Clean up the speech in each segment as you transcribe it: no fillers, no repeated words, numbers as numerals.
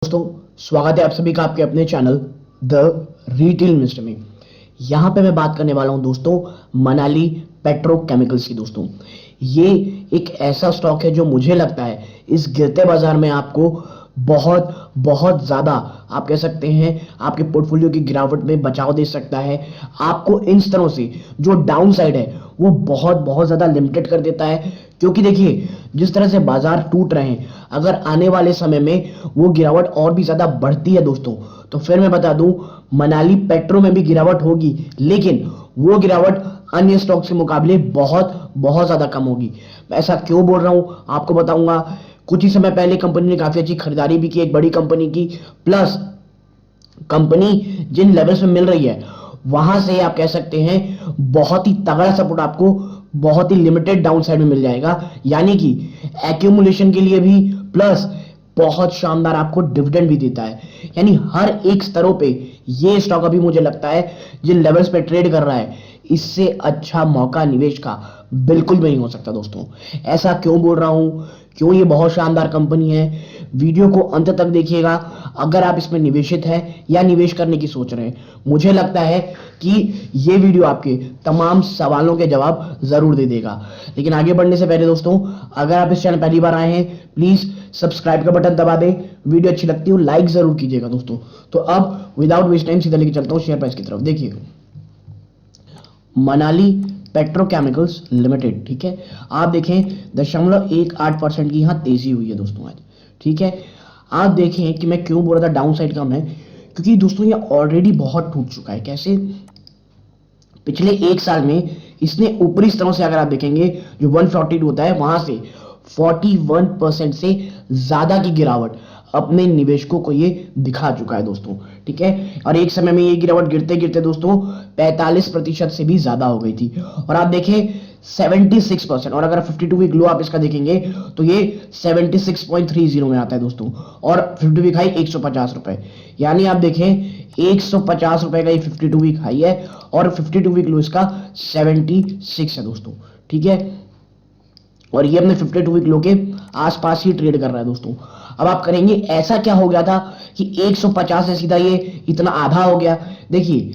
दोस्तों, स्वागत है आप सभी का आपके अपने चैनल द रिटेल मिस्टर में। यहां पे मैं बात करने वाला हूं दोस्तों मनाली पेट्रोकेमिकल्स की। दोस्तों, ये एक ऐसा स्टॉक है जो मुझे लगता है इस गिरते बाजार में आपको बहुत बहुत ज्यादा आप कह सकते हैं आपके पोर्टफोलियो की गिरावट में बचाव दे सकता है। आपको इन स्तरों से जो डाउन साइड है वो बहुत बहुत ज्यादा लिमिटेड कर देता है, क्योंकि देखिए जिस तरह से बाजार टूट रहे हैं, अगर आने वाले समय में वो गिरावट और भी ज्यादा बढ़ती है दोस्तों, तो फिर मैं बता दूं मनाली पेट्रो में भी गिरावट होगी, लेकिन वो गिरावट अन्य स्टॉक्स के मुकाबले बहुत बहुत ज्यादा कम होगी। मैं ऐसा क्यों बोल रहा हूं आपको बताऊंगा। कुछ ही समय पहले कंपनी ने काफी अच्छी खरीदारी भी की, एक बड़ी कंपनी की, प्लस कंपनी जिन लेवल्स में मिल रही है वहां से आप कह सकते हैं बहुत ही तगड़ा सपोर्ट आपको बहुत ही लिमिटेड डाउन साइड में मिल जाएगा, यानी कि एक्यूमुलेशन के लिए भी, प्लस बहुत शानदार आपको डिविडेंड भी देता है। यानी हर एक स्तरों पे ये स्टॉक अभी मुझे लगता है जिन लेवल्स पे ट्रेड कर रहा है, इससे अच्छा मौका निवेश का बिल्कुल भी नहीं हो सकता। दोस्तों, ऐसा क्यों बोल रहा हूं, क्यों ये बहुत शानदार कंपनी है, वीडियो को अंत तक देखिएगा। अगर आप इसमें निवेशित हैं या निवेश करने की सोच रहे हैं, मुझे लगता है कि ये वीडियो आपके तमाम सवालों के जवाब जरूर दे देगा। लेकिन आगे बढ़ने से पहले दोस्तों, अगर आप इस चैनल पहली बार आए हैं, प्लीज सब्सक्राइब का बटन दबा दें। वीडियो अच्छी लगती है लाइक जरूर कीजिएगा दोस्तों। तो अब विदाउट वेस्ट टाइम सीधा लेके चलता हूं शेयर प्राइस की तरफ। देखिए मनाली पेट्रोकेमिकल्स लिमिटेड, ठीक है, आप देखें 0.18% की यहां तेजी हुई है दोस्तों आज। ठीक है, आप देखें कि मैं क्यों बोल रहा था डाउन साइड कम है, क्योंकि दोस्तों ये ऑलरेडी बहुत टूट चुका है। कैसे? पिछले एक साल में इसने ऊपरी स्तरों से अगर आप देखेंगे जो 142 होता है वहां से 41% से ज्यादा की गिरावट अपने निवेशकों को ये दिखा चुका है दोस्तों। ठीक है, और एक समय में ये गिरावट गिरते गिरते दोस्तों 45% से भी ज्यादा हो गई थी। और आप देखें 76%, और अगर 52 वीक लो आप इसका देखेंगे तो ये 76.30 में आता है दोस्तों, और 52 वीक हाई 150 रुपए। यानी आप देखें 150 रुपए का ये 52 वीक हाई है, और 52 वीक लो इसका 76 है दोस्तों। ठीक है, और ये अपने 52 वीक लो के आसपास ही ट्रेड कर रहा है दोस्तों। अब आप करेंगे ऐसा क्या हो गया था कि 150 से सीधा ये इतना आधा हो गया। देखिए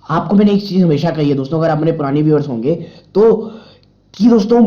आपको मैंने एक चीज हमेशा कही है दोस्तों, अगर आप मेरे पुराने व्यूअर्स होंगे तो, कि दोस्तों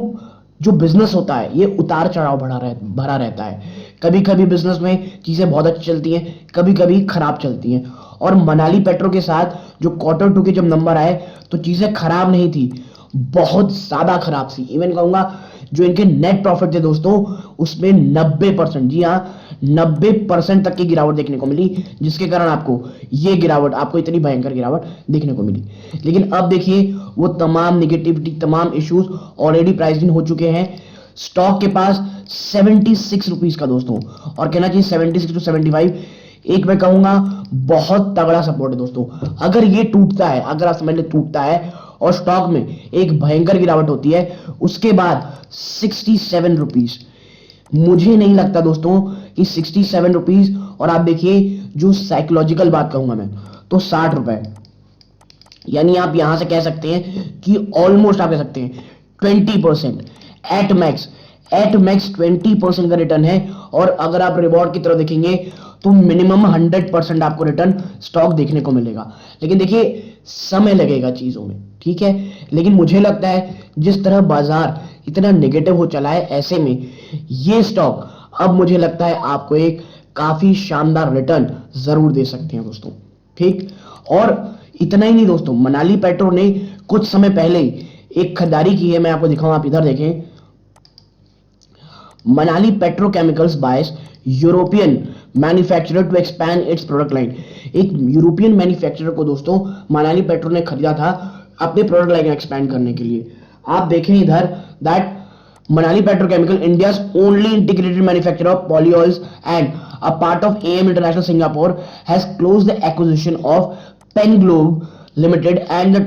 जो बिजनेस होता है ये उतार चढ़ाव भरा रहता है। कभी कभी बिजनेस में चीजें बहुत अच्छी चलती हैं, कभी कभी खराब चलती हैं। और मनाली पेट्रो के साथ जो Q2 के जब नंबर आए तो चीजें खराब नहीं थी, बहुत ज्यादा खराब थी। इवन कहूंगा जो इनके नेट प्रॉफिट थे दोस्तों उसमें 90%, जी हाँ 90% तक की गिरावट देखने को मिली, जिसके कारण आपको ये गिरावट, आपको इतनी भयंकर गिरावट देखने को मिली। लेकिन अब देखिए वो तमाम निगेटिविटी, तमाम इश्यूज ऑलरेडी प्राइस्ड इन हो चुके हैं। स्टॉक के पास 76 रुपीज का दोस्तों, और कहना चाहिए 76 to 75, एक मैं कहूंगा बहुत तगड़ा सपोर्ट है दोस्तों। अगर ये टूटता है, अगर आप समझ ले टूटता है और स्टॉक में एक भयंकर गिरावट होती है, उसके बाद 67 रुपीज, मुझे नहीं लगता दोस्तों कि 67 रुपीज, और आप देखिए जो साइकोलॉजिकल बात कहूंगा मैं तो 60 रुपए, यानी आप यहां से कह सकते हैं कि ऑलमोस्ट आप कह सकते हैं 20% एट मैक्स 20% का रिटर्न है। और अगर आप रिवॉर्ड की तरफ देखेंगे तो मिनिमम 100% आपको रिटर्न स्टॉक देखने को मिलेगा। लेकिन देखिए समय लगेगा चीजों में, ठीक है, लेकिन मुझे लगता है जिस तरह बाजार इतना नेगेटिव हो चला है, ऐसे में ये स्टॉक अब मुझे लगता है आपको एक काफी शानदार रिटर्न जरूर दे सकते हैं दोस्तों। ठीक, और इतना ही नहीं दोस्तों, मनाली पेट्रो ने कुछ समय पहले ही एक खरीदारी की है, मैं आपको दिखाऊं, आप इधर देखें। Manali petrochemicals buys European manufacturer to expand its product line. एक यूरोपियन मैन्युफैक्चरर को दोस्तों मनाली पेट्रो ने खरीदा था अपने प्रोडक्ट लाइन एक्सपैंड करने के लिए। आप देखें इधर that Manali Petrochemical, India's only integrated manufacturer of polyols and a part of AM International Singapore, has closed the acquisition of Penglobe Limited, and the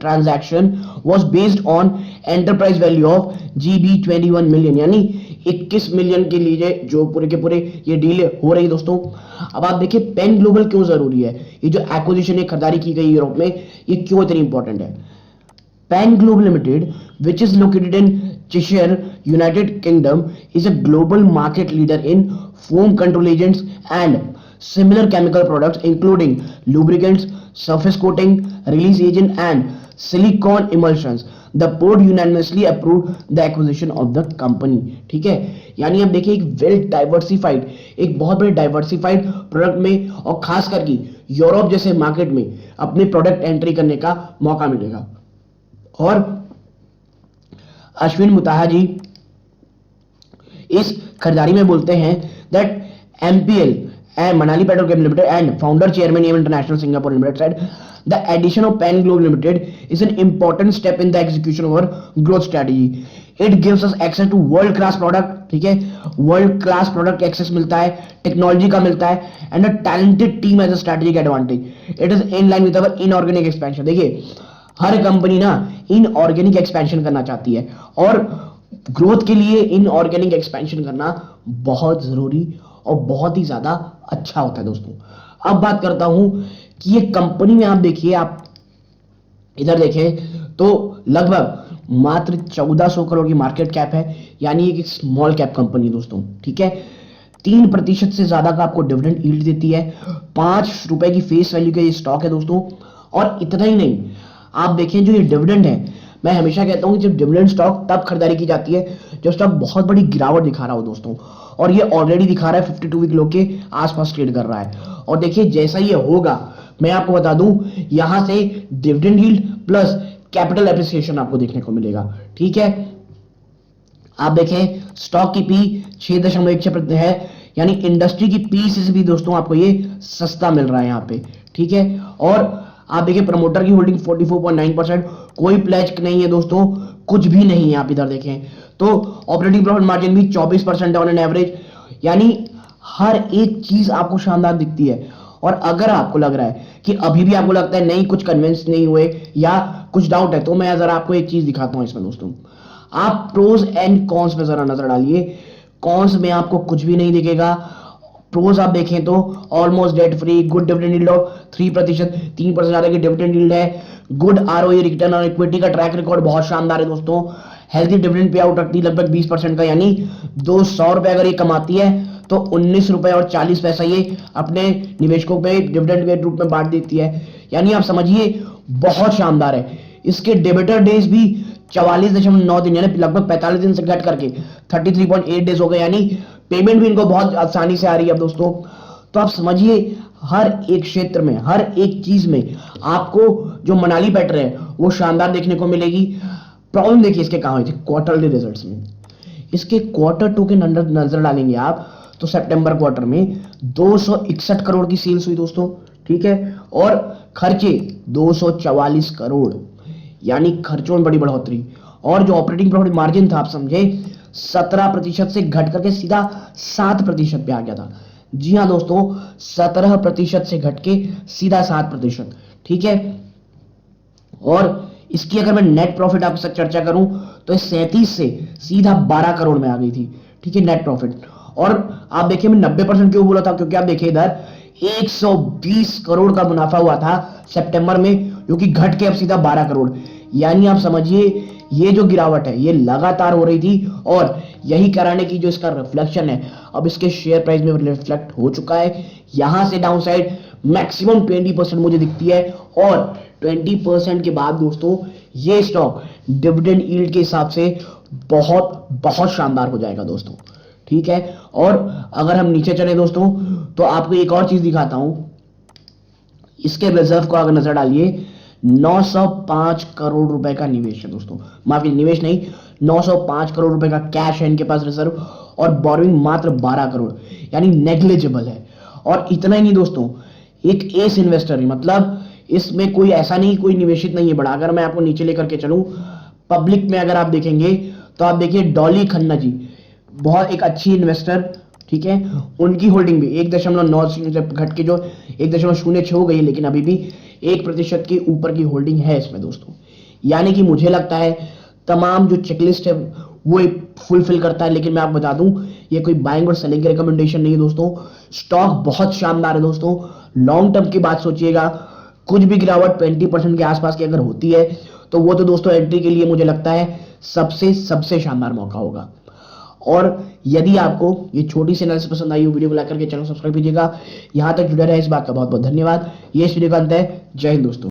transaction was based on enterprise value of GB 21 million, यानी 21 million के लिए जो पूरे के पूरे ये deal हो रही है दोस्तों। अब आप देखिए पेन ग्लोबल क्यों जरूरी है, ये जो एक्विजिशन, ये खरीदारी की गई यूरोप में, ये क्यों इतनी इंपॉर्टेंट है। Pen globe limited, which is located in Cheshire, United Kingdom is a global market leader in foam control agents and similar chemical products including lubricants, surface coating, release agent and silicone emulsions. The board unanimously approved the acquisition of the company. ठीक है, यानी आप देखिए एक well diversified, एक बहुत बड़े diversified product में और खास करके यूरोप जैसे मार्केट में अपने प्रोडक्ट एंट्री करने का मौका मिलेगा। और अश्विन मुताहा जी इस खरीदारी में बोलते हैं that MPL and Manali Petrochem Limited and founder chairman AM International Singapore Limited said the addition of Pan Globe Limited is an important step in the execution of our growth strategy. It gives us access to world class product, ठीक है, world class product access मिलता है, technology का मिलता है and a talented team as a strategic advantage. It is in line with our inorganic expansion. देखिए हर company ना इनऑर्गेनिक एक्सपेंशन करना चाहती है और ग्रोथ के लिए इनऑर्गेनिक एक्सपेंशन करना बहुत जरूरी और बहुत ही ज्यादा अच्छा होता है दोस्तों। अब बात करता हूं कि ये कंपनी में आप देखिए, आप इधर देखें तो लगभग मात्र 1400 करोड़ की मार्केट कैप है, यानी एक स्मॉल कैप कंपनी दोस्तों। ठीक है, 3% से ज्यादा का आपको डिविडेंड यील्ड देती है, 5 रुपए की फेस वैल्यू का ये स्टॉक है दोस्तों। और इतना ही नहीं, आप देखें जो ये डिविडेंड है, मैं हमेशा कहता हूं कि जब डिविडेंड स्टॉक तब खरीदारी की जाती है जब स्टॉक बहुत बड़ी गिरावट दिखा रहा हो दोस्तों, और ये ऑलरेडी दिखा रहा है 52 वीक लो के आसपास ट्रेड कर रहा है। और देखिए जैसा ये होगा, मैं आपको बता दूं यहां से dividend yield plus capital appreciation आपको देखने को मिलेगा। ठीक है, आप देखें स्टॉक की पी 6.16% है, यानी इंडस्ट्री की पी से भी दोस्तों आपको ये सस्ता मिल रहा है यहाँ पे। ठीक है, और आप देखिए प्रमोटर की होल्डिंग 44.9%, कोई प्लेज नहीं है दोस्तों, कुछ भी नहीं है। आप इधर देखें तो ऑपरेटिंग प्रॉफिट मार्जिन भी 24% ऑन एन एवरेज, यानी हर एक चीज आपको शानदार दिखती है। और अगर आपको लग रहा है कि अभी भी आपको लगता है नहीं, कुछ कन्विंस नहीं हुए या कुछ डाउट है, तो मैं जरा आपको एक चीज दिखाता हूं इसमें दोस्तों। आप प्रोज एंड कॉन्स में जरा नजर डालिए। कॉन्स में आपको कुछ भी नहीं दिखेगा। प्रोज आप देखें तो almost debt free, good dividend yield of 3%, 3% ज्यादा की डिविडेंड यील्ड है, good ROE return on equity का ट्रैक रिकॉर्ड बहुत शानदार है दोस्तों, हेल्थी डिविडेंड पे आउट रखती है लगभग 20% का, यानी 200 रुपए अगर ये कमाती है तो 19 रुपए और 40 पैसा ये अपने निवेशकों पे डिविडेंड के रूप में बांट देती है, यानी आप समझिए बहुत शानदार है। इसके डेबिटर डेज भी 44.9 दिन, यानी लगभग 45 दिन से घट करके 33.8 डेज हो गए, यानी पेमेंट भी इनको बहुत आसानी से आ रही है। अब दोस्तों तो आप समझिए हर एक क्षेत्र में, हर एक चीज में आपको जो मनाली पेट्रो है वो शानदार देखने को मिलेगी। प्रॉब्लम देखिए इसके कहां हुई थी क्वार्टरली रिजल्ट्स में। इसके क्वार्टर 2 के नजर डालेंगे आप तो सितंबर क्वार्टर में 261 करोड़ की सेल्स हुई दोस्तों। ठीक है, और खर्चे 244 करोड़, यानी खर्चों में बड़ी बढ़ोतरी। और जो ऑपरेटिंग प्रॉफिट मार्जिन था आप समझे 17% से घट करके सीधा 7% पे आ गया था। जी हाँ दोस्तों, 17% से घट के सीधा 7%। ठीक है, और इसकी अगर मैं नेट प्रॉफिट आपके साथ चर्चा करूं तो 37 से सीधा 12 करोड़ में आ गई थी। ठीक है, नेट प्रॉफिट। और आप देखिए मैं 90% क्यों बोला था, क्योंकि आप देखिए इधर 120 करोड़ का मुनाफा हुआ था सितंबर में, जो कि घट के अब सीधा 12 करोड़, यानी आप समझिए ये जो गिरावट है ये लगातार हो रही थी और यही कराने की जो इसका रिफ्लेक्शन है अब इसके शेयर प्राइस में रिफ्लेक्ट हो चुका है। यहां से डाउन साइड मैक्सिमम 20% मुझे दिखती है, और 20% के बाद दोस्तों ये स्टॉक डिविडेंड यील्ड के हिसाब से बहुत बहुत शानदार हो जाएगा दोस्तों। ठीक है, और अगर हम नीचे चले दोस्तों तो आपको एक और चीज दिखाता हूं। इसके रिजर्व को अगर नजर डालिए 905 करोड़ रुपए का निवेश है दोस्तों, माफी निवेश नहीं, 905 करोड़ रुपए का कैश है इनके पास रिजर्व, और बोरोइंग मात्र 12 करोड़, यानी नेग्लिजिबल है। और इतना ही नहीं दोस्तों, एक एस इन्वेस्टर है, मतलब इसमें कोई ऐसा नहीं कोई निवेशित नहीं है बड़ा। अगर मैं आपको नीचे लेकर के चलूं पब्लिक में अगर आप देखेंगे तो आप देखिए डॉली खन्ना जी बहुत एक अच्छी इन्वेस्टर। ठीक है, उनकी होल्डिंग भी 1.9 से घट के जो 1.06 हो गई है, लेकिन अभी भी 1% के ऊपर की होल्डिंग है इसमें दोस्तों, यानी कि मुझे लगता है तमाम जो चेकलिस्ट है वो फुलफिल करता है। लेकिन मैं आपको बता दूं ये कोई बाइंग और सेलिंग की रिकमेंडेशन नहीं है दोस्तों, स्टॉक बहुत शानदार है दोस्तों। लॉन्ग टर्म की बात सोचिएगा, कुछ भी गिरावट 20% के आसपास की अगर होती है तो वो तो दोस्तों एंट्री के लिए मुझे लगता है सबसे सबसे शानदार मौका होगा। और यदि आपको ये छोटी सी एनालिसिस पसंद आई हो, वीडियो को लाइक करके चैनल सब्सक्राइब कीजिएगा। यहां तक जुड़े रहे इस बात का बहुत बहुत धन्यवाद। ये इस वीडियो का अंत है। जय हिंद दोस्तों।